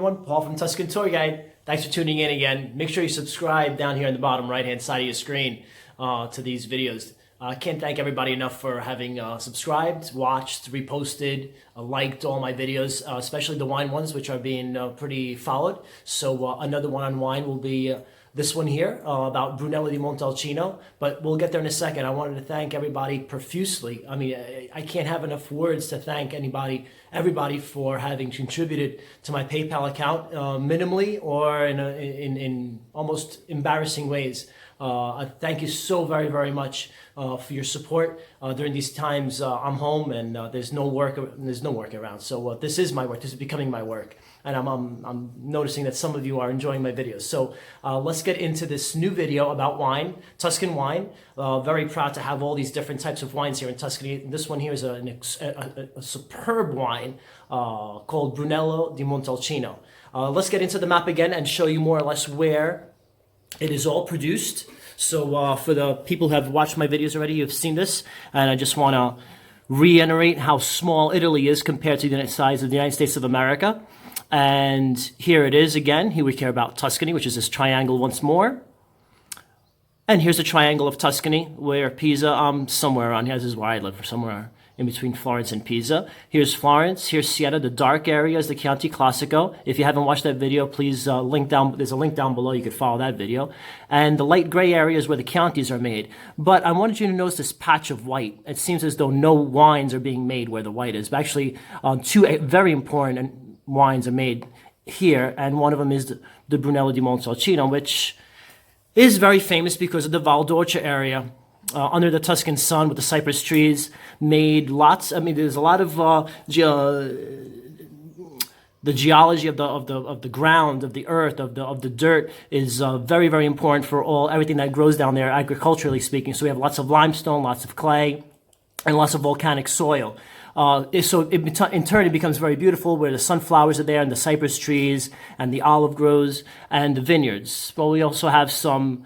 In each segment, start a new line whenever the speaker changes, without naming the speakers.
Everyone, Paul from Tuscan Tour Guide. Thanks for tuning in again. Make sure you subscribe down here in the bottom right-hand side of your screen to these videos. I can't thank everybody enough for having subscribed, watched, reposted, liked all my videos, especially the wine ones, which are being pretty followed. So another one on wine will be this one here about Brunello di Montalcino, but we'll get there in a second. I wanted to thank everybody profusely. I mean, I can't have enough words to thank everybody for having contributed to my PayPal account minimally or in almost embarrassing ways. Thank you so very, very much for your support during these times. I'm home and there's no work around. So this is my work. This is becoming my work, and I'm noticing that some of you are enjoying my videos. So let's get into this new video about wine, Tuscan wine. Very proud to have all these different types of wines here in Tuscany. This one here is a superb wine called Brunello di Montalcino. Let's get into the map again and show you more or less where it is all produced. So for the people who have watched my videos already, you've seen this, and I just want to reiterate how small Italy is compared to the size of the United States of America. And here it is again. Here we care about Tuscany, which is this triangle once more. And here's the triangle of Tuscany, where Pisa, somewhere around here, this is where I live, somewhere in between Florence and Pisa. Here's Florence, here's Siena, the dark area is the Chianti Classico. If you haven't watched that video, please there's a link down below, you could follow that video. And the light gray area is where the Chiantis are made. But I wanted you to notice this patch of white. It seems as though no wines are being made where the white is. But actually, two very important wines are made here, and one of them is the Brunello di Montalcino, which is very famous because of the Val d'Orcia area. Under the Tuscan sun with the cypress trees, made lots. I mean, there's a lot of the geology of the ground, of the earth, of the dirt is very, very important for everything that grows down there, agriculturally speaking. So we have lots of limestone, lots of clay, and lots of volcanic soil. So in turn, it becomes very beautiful where the sunflowers are there and the cypress trees and the olive groves and the vineyards. But we also have some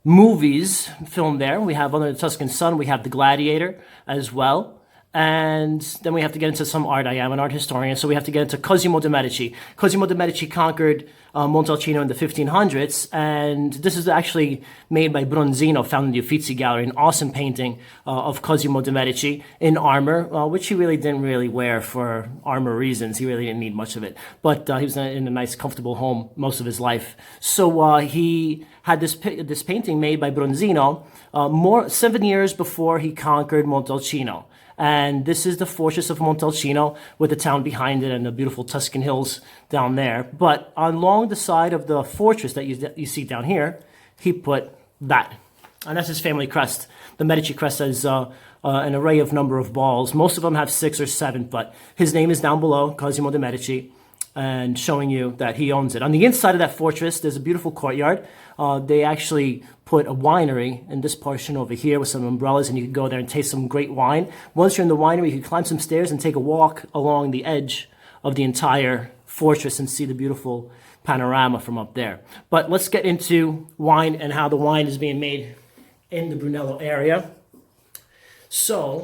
movies filmed there. We have Under the Tuscan Sun, we have The Gladiator as well. And then we have to get into some art. I am an art historian, so we have to get into Cosimo de' Medici. Cosimo de' Medici conquered Montalcino in the 1500s, and this is actually made by Bronzino, found in the Uffizi Gallery, an awesome painting of Cosimo de' Medici in armor, which he really didn't really wear for armor reasons. He really didn't need much of it, but he was in a nice, comfortable home most of his life. So he had this painting made by Bronzino 7 years before he conquered Montalcino. And this is the fortress of Montalcino with the town behind it and the beautiful Tuscan hills down there. But along the side of the fortress that you see down here, he put that. And that's his family crest. The Medici crest has an array of number of balls. Most of them have 6 or 7, but his name is down below, Cosimo de' Medici, and showing you that he owns it. On the inside of that fortress, there's a beautiful courtyard. They actually put a winery in this portion over here with some umbrellas, and you can go there and taste some great wine. Once you're in the winery, you can climb some stairs and take a walk along the edge of the entire fortress and see the beautiful panorama from up there. But let's get into wine and how the wine is being made in the Brunello area. So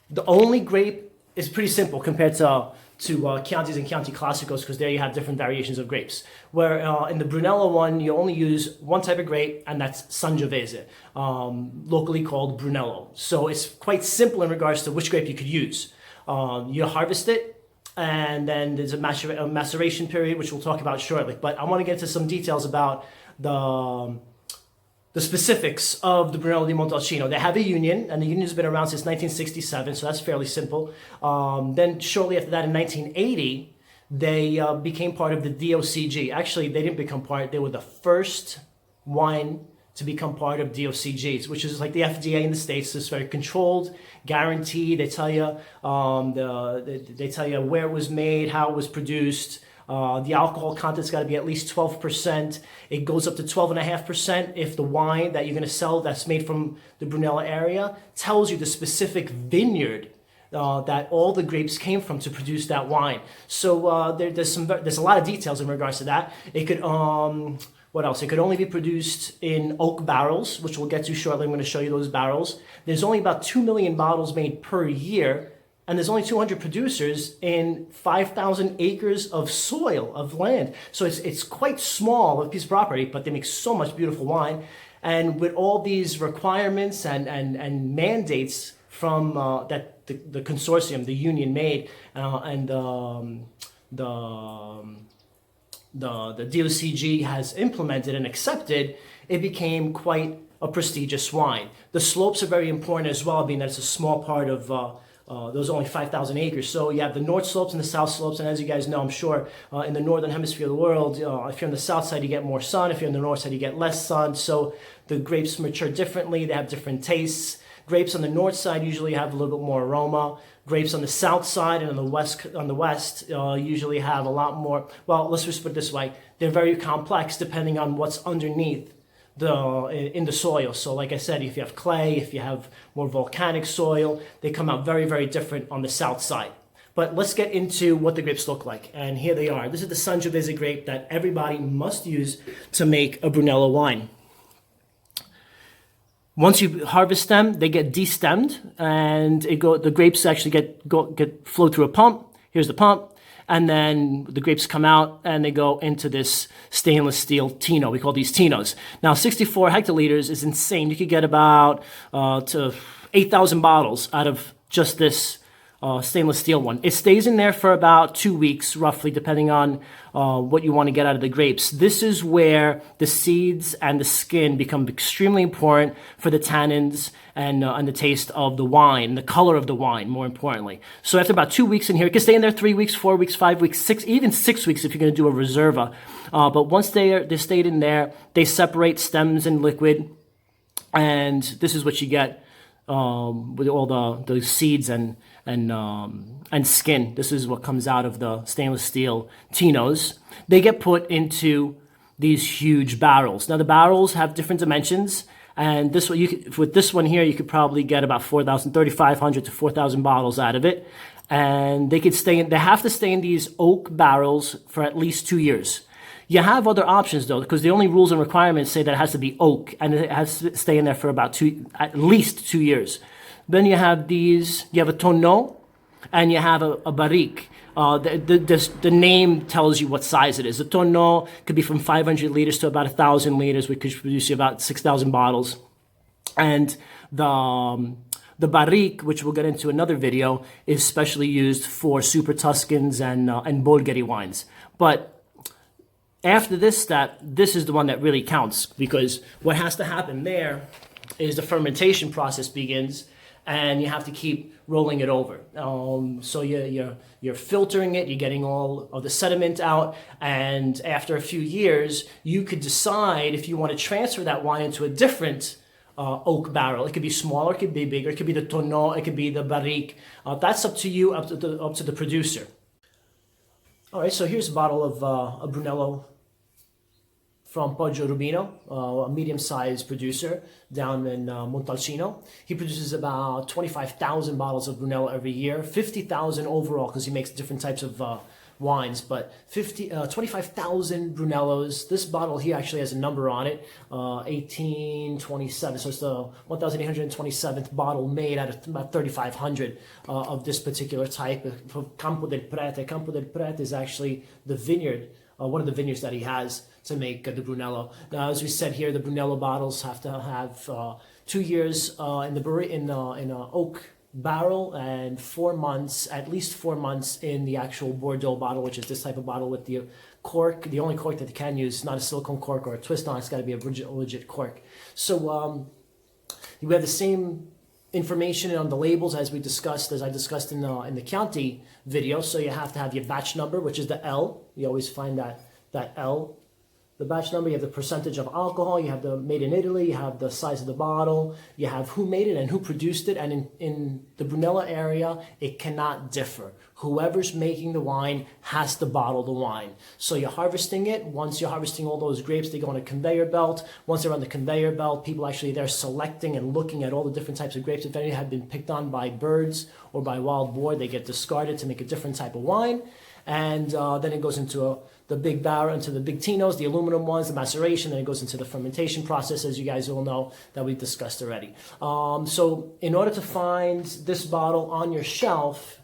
the only grape is pretty simple compared to Chiantis and Chianti Classicos, because there you have different variations of grapes. Where in the Brunello one, you only use one type of grape, and that's Sangiovese, locally called Brunello. So it's quite simple in regards to which grape you could use. You harvest it, and then there's a maceration period, which we'll talk about shortly. But I want to get into some details about the specifics of the Brunello di Montalcino. They have a union, and the union has been around since 1967, so that's fairly simple. Then shortly after that, in 1980, they became part of the DOCG. Actually, they didn't become part. They were the first wine to become part of DOCGs, which is like the FDA in the States. It's very controlled, guaranteed. They tell you, they tell you where it was made, how it was produced. The alcohol content's got to be at least 12%. It goes up to 12.5% if the wine that you're going to sell that's made from the Brunello area tells you the specific vineyard that all the grapes came from to produce that wine. So there's a lot of details in regards to that. It could what else? It could only be produced in oak barrels, which we'll get to shortly. I'm going to show you those barrels. There's only about 2 million bottles made per year. and there's only 200 producers in 5,000 acres of soil, of land. So it's quite small, a piece of property, but they make so much beautiful wine. And with all these requirements and mandates from that the consortium, the union made, and the DOCG has implemented and accepted, it became quite a prestigious wine. The slopes are very important as well, being that it's a small part of those only 5,000 acres. So you have the north slopes and the south slopes, and as you guys know, I'm sure, in the northern hemisphere of the world, if you're on the south side, you get more sun. If you're on the north side, you get less sun. So the grapes mature differently. They have different tastes. Grapes on the north side usually have a little bit more aroma. Grapes on the south side and on the west usually have a lot more. Well, let's just put it this way: they're very complex depending on what's underneath in the soil. So like I said, if you have clay, if you have more volcanic soil, they come out very, very different on the south side. But let's get into what the grapes look like. And here they are. This is the Sangiovese grape that everybody must use to make a Brunello wine. Once you harvest them, they get destemmed, and the grapes actually get flow through a pump. Here's the pump. And then the grapes come out and they go into this stainless steel Tino. We call these Tinos. Now, 64 hectoliters is insane. You could get about to 8,000 bottles out of just this stainless steel one. It stays in there for about 2 weeks, roughly, depending on what you want to get out of the grapes. This is where the seeds and the skin become extremely important for the tannins and the taste of the wine, the color of the wine, more importantly. So after about 2 weeks in here, it can stay in there 3 weeks, 4 weeks, 5 weeks, 6, even 6 weeks if you're going to do a Reserva. But once they stayed in there, they separate stems and liquid, and this is what you get with all the seeds and skin. This is what comes out of the stainless steel Tinos. They get put into these huge barrels. Now the barrels have different dimensions, and with this one here, you could probably get about 3,500 to 4,000 bottles out of it. And they have to stay in these oak barrels for at least 2 years. You have other options though, because the only rules and requirements say that it has to be oak, and it has to stay in there for about at least 2 years. Then you have a tonneau, and you have a barrique. The name tells you what size it is. The tonneau could be from 500 liters to about 1,000 liters, which could produce you about 6,000 bottles. And the barrique, which we'll get into another video, is specially used for super Tuscans and Bolgheri wines. But after this step, this is the one that really counts, because what has to happen there is the fermentation process begins, and you have to keep rolling it over. So you're filtering it, you're getting all of the sediment out, and after a few years, you could decide if you want to transfer that wine into a different oak barrel. It could be smaller, it could be bigger, it could be the tonneau, it could be the barrique. That's up to you, up to the producer. All right, so here's a bottle of a Brunello from Poggio Rubino, a medium-sized producer down in Montalcino. He produces about 25,000 bottles of Brunello every year, 50,000 overall because he makes different types of wines, but 25,000 Brunellos. This bottle here actually has a number on it, 1827, so it's the 1,827th bottle made out of about 3,500 of this particular type. Campo del Prete. Campo del Prete is actually the vineyard, one of the vineyards that he has to make the Brunello. Now, as we said here, the Brunello bottles have to have 2 years in an oak barrel and 4 months, at least 4 months in the actual Bordeaux bottle, which is this type of bottle with the cork. The only cork that they can use, not a silicone cork or a twist on, it's got to be a legit cork. So we have the same information on the labels as I discussed in the Chianti video. So you have to have your batch number, which is the L. You always find that L. The batch number, you have the percentage of alcohol, you have the made in Italy, you have the size of the bottle, you have who made it and who produced it, and in the Brunello area, it cannot differ. Whoever's making the wine has to bottle the wine. So you're harvesting it. Once you're harvesting all those grapes, they go on a conveyor belt. Once they're on the conveyor belt, people actually they're selecting and looking at all the different types of grapes. If any have been picked on by birds or by wild boar, they get discarded to make a different type of wine. And then it goes into the big barrel, into the big Tinos, the aluminum ones, the maceration, then it goes into the fermentation process, as you guys all know, that we've discussed already. So in order to find this bottle on your shelf,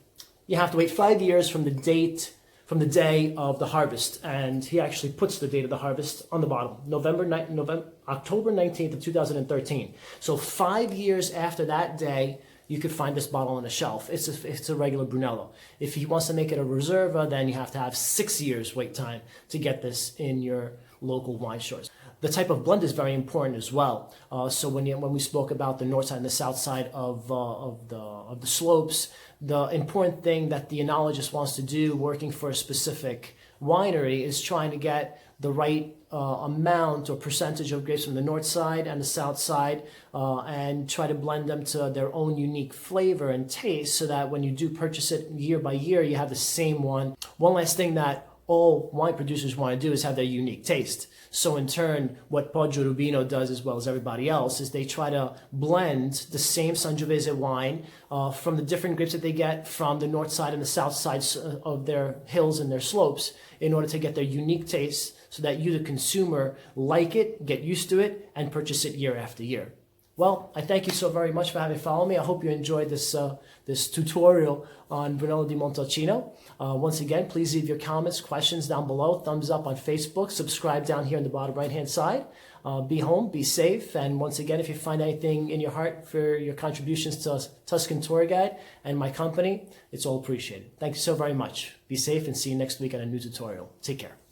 you have to wait 5 years from the day of the harvest. And he actually puts the date of the harvest on the bottle, October 19th of 2013. So 5 years after that day, you could find this bottle on the shelf. It's a regular Brunello. If he wants to make it a Reserva, then you have to have 6 years wait time to get this in your local wine stores. The type of blend is very important as well. So when we spoke about the north side and the south side of the slopes, the important thing that the enologist wants to do working for a specific winery is trying to get the right amount or percentage of grapes from the north side and the south side, and try to blend them to their own unique flavor and taste, so that when you do purchase it year by year, you have the same one. One last thing that all wine producers want to do is have their unique taste. So in turn, what Poggio Rubino does, as well as everybody else, is they try to blend the same Sangiovese wine from the different grapes that they get from the north side and the south sides of their hills and their slopes, in order to get their unique taste, so that you, the consumer, like it, get used to it, and purchase it year after year. Well, I thank you so very much for having followed me. I hope you enjoyed this this tutorial on Brunello di Montalcino. Once again, please leave your comments, questions down below. Thumbs up on Facebook. Subscribe down here on the bottom right-hand side. Be home, be safe. And once again, if you find anything in your heart for your contributions to Tuscan Tour Guide and my company, it's all appreciated. Thank you so very much. Be safe, and see you next week on a new tutorial. Take care.